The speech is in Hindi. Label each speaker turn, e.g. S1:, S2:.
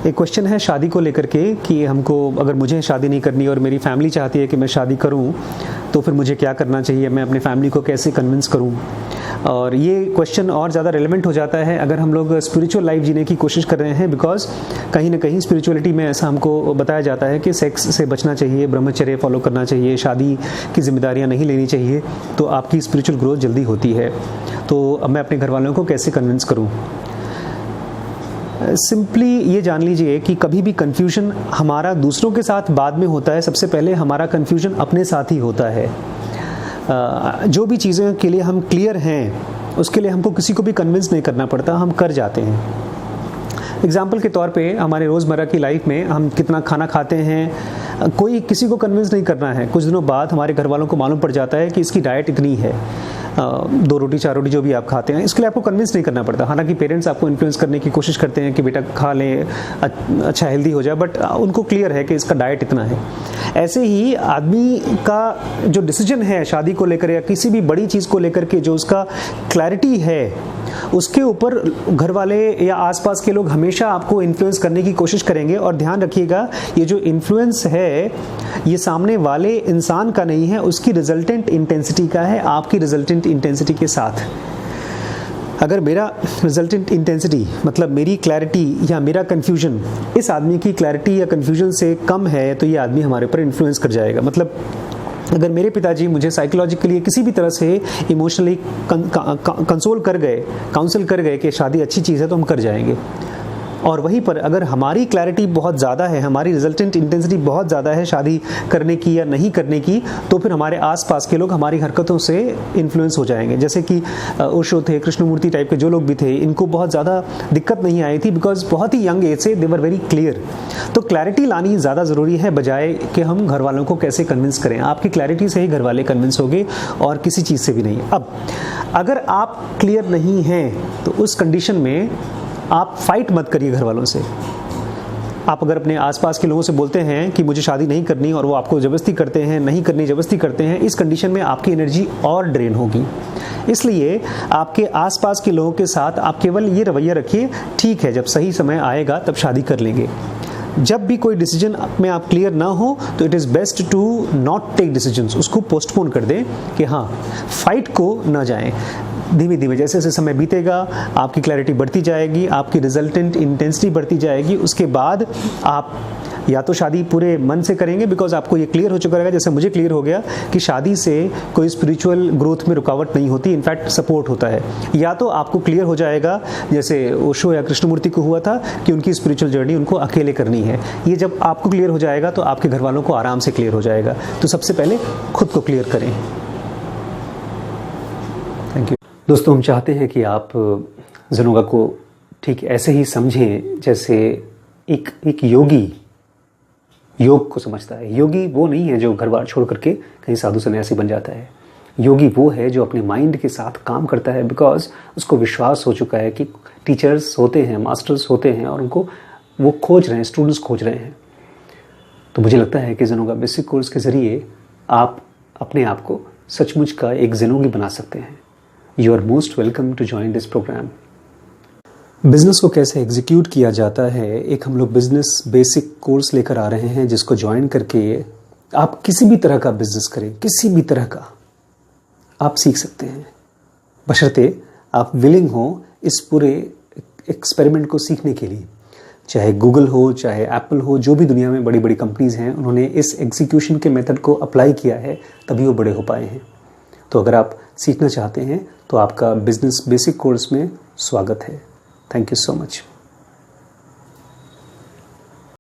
S1: एक क्वेश्चन है शादी को लेकर के कि हमको अगर मुझे शादी नहीं करनी और मेरी फैमिली चाहती है कि मैं शादी करूं, तो फिर मुझे क्या करना चाहिए, मैं अपनी फैमिली को कैसे कन्विंस करूं। और ये क्वेश्चन और ज़्यादा रेलेवेंट हो जाता है अगर हम लोग स्पिरिचुअल लाइफ जीने की कोशिश कर रहे हैं, बिकॉज कहीं ना कहीं स्पिरिचुअलिटी में ऐसा हमको बताया जाता है कि सेक्स से बचना चाहिए, ब्रह्मचर्य फॉलो करना चाहिए, शादी की जिम्मेदारियां नहीं लेनी चाहिए, तो आपकी स्पिरिचुअल ग्रोथ जल्दी होती है। तो अब मैं अपने घर वालों को कैसे कन्विंस करूं? सिंपली ये जान लीजिए कि कभी भी कन्फ्यूजन हमारा दूसरों के साथ बाद में होता है, सबसे पहले हमारा कन्फ्यूजन अपने साथ ही होता है। जो भी चीज़ें के लिए हम क्लियर हैं उसके लिए हमको किसी को भी कन्विंस नहीं करना पड़ता, हम कर जाते हैं। एग्जाम्पल के तौर पे हमारे रोज़मर्रा की लाइफ में हम कितना खाना खाते हैं, कोई किसी को कन्विंस नहीं करना है। कुछ दिनों बाद हमारे घर वालों को मालूम पड़ जाता है कि इसकी डाइट इतनी है, 2 रोटी 4 रोटी जो भी आप खाते हैं, इसके लिए आपको कन्विंस नहीं करना पड़ता। हालांकि पेरेंट्स आपको इन्फ्लुएंस करने की कोशिश करते हैं कि बेटा खा लें, अच्छा हेल्दी हो जाए, बट उनको क्लियर है कि इसका डाइट इतना है। ऐसे ही आदमी का जो डिसीजन है शादी को लेकर या किसी भी बड़ी चीज़ को लेकर के, जो उसका क्लैरिटी है, उसके ऊपर घर वाले या आसपास के लोग हमेशा आपको इन्फ्लुएंस करने की कोशिश करेंगे। और ध्यान रखिएगा, ये जो इन्फ्लुएंस है ये सामने वाले इंसान का नहीं है, उसकी रिजल्टेंट इंटेंसिटी का है, आपकी रिजल्टेंट इंटेंसिटी के साथ। अगर मेरा रिजल्टेंट इंटेंसिटी मतलब मेरी क्लैरिटी या मेरा कन्फ्यूजन इस आदमी की क्लैरिटी या कन्फ्यूजन से कम है, तो ये आदमी हमारे ऊपर इन्फ्लुएंस कर जाएगा। मतलब अगर मेरे पिताजी मुझे साइकोलॉजिकली किसी भी तरह से इमोशनली कंसोल कर गए, काउंसिल कर गए कि शादी अच्छी चीज़ है, तो हम कर जाएंगे। और वहीं पर अगर हमारी क्लैरिटी बहुत ज़्यादा है, हमारी रिजल्टेंट इंटेंसिटी बहुत ज़्यादा है शादी करने की या नहीं करने की, तो फिर हमारे आसपास के लोग हमारी हरकतों से इन्फ्लुएंस हो जाएंगे। जैसे कि ओशो थे, कृष्णमूर्ति टाइप के जो लोग भी थे, इनको बहुत ज़्यादा दिक्कत नहीं आई थी, बिकॉज बहुत ही यंग एज से दे वर वेरी क्लियर। तो क्लैरिटी लानी ज़्यादा ज़रूरी है, बजाय कि हम घर वालों को कैसे कन्विंस करें। आपकी क्लैरिटी से ही घर वाले कन्विंस होंगे और किसी चीज़ से भी नहीं। अब अगर आप क्लियर नहीं हैं तो उस कंडीशन में आप फाइट मत करिए घर वालों से। आप अगर अपने आसपास के लोगों से बोलते हैं कि मुझे शादी नहीं करनी और वो आपको ज़बरदस्ती करते हैं, नहीं करनी ज़बरदस्ती करते हैं, इस कंडीशन में आपकी एनर्जी और ड्रेन होगी। इसलिए आपके आसपास के लोगों के साथ आप केवल ये रवैया रखिए, ठीक है जब सही समय आएगा तब शादी कर लेंगे। जब भी कोई डिसीजन में आप क्लियर ना हो तो it is best to not take decisions, उसको पोस्टपोन कर दें कि हाँ, फाइट को ना जाएं। धीमे धीमे जैसे जैसे समय बीतेगा आपकी क्लैरिटी बढ़ती जाएगी, आपकी रिजल्टेंट इंटेंसिटी बढ़ती जाएगी। उसके बाद आप या तो शादी पूरे मन से करेंगे, बिकॉज आपको ये क्लियर हो चुका रहेगा, जैसे मुझे क्लियर हो गया कि शादी से कोई स्पिरिचुअल ग्रोथ में रुकावट नहीं होती, इनफैक्ट सपोर्ट होता है। या तो आपको क्लियर हो जाएगा जैसे ओशो या कृष्णमूर्ति को हुआ था कि उनकी स्पिरिचुअल जर्नी उनको अकेले करनी है। ये जब आपको क्लियर हो जाएगा तो आपके घर वालों को आराम से क्लियर हो जाएगा। तो सबसे पहले खुद को क्लियर करें। Thank you. दोस्तों, हम चाहते हैं कि आप ज़ेनोगा को ठीक ऐसे ही समझें जैसे एक योगी योग को समझता है। योगी वो नहीं है जो घर बार छोड़ करके कहीं साधु सन्यासी बन जाता है। योगी वो है जो अपने माइंड के साथ काम करता है, बिकॉज उसको विश्वास हो चुका है कि टीचर्स होते हैं, मास्टर्स होते हैं और उनको वो खोज रहे हैं, स्टूडेंट्स खोज रहे हैं। तो मुझे लगता है कि ज़ेनोगा बेसिक कोर्स के ज़रिए आप अपने आप को सचमुच का एक ज़ेनोगी बना सकते हैं। You are most welcome to join this programme. Business को कैसे एग्जीक्यूट किया जाता है, एक हम लोग बिजनेस बेसिक कोर्स लेकर आ रहे हैं, जिसको ज्वाइन करके आप किसी भी तरह का बिजनेस करें, किसी भी तरह का आप सीख सकते हैं, बशर्ते आप विलिंग हो इस पूरे एक्सपेरिमेंट को सीखने के लिए। चाहे गूगल हो, चाहे एप्पल हो, जो भी दुनिया में बड़ी बड़ी कंपनीज हैं, उन्होंने इस एग्जीक्यूशन के मेथड को अप्लाई किया है, तभी वो बड़े हो पाए हैं। तो अगर आप सीखना चाहते हैं तो आपका बिजनेस बेसिक कोर्स में स्वागत है। Thank you so much.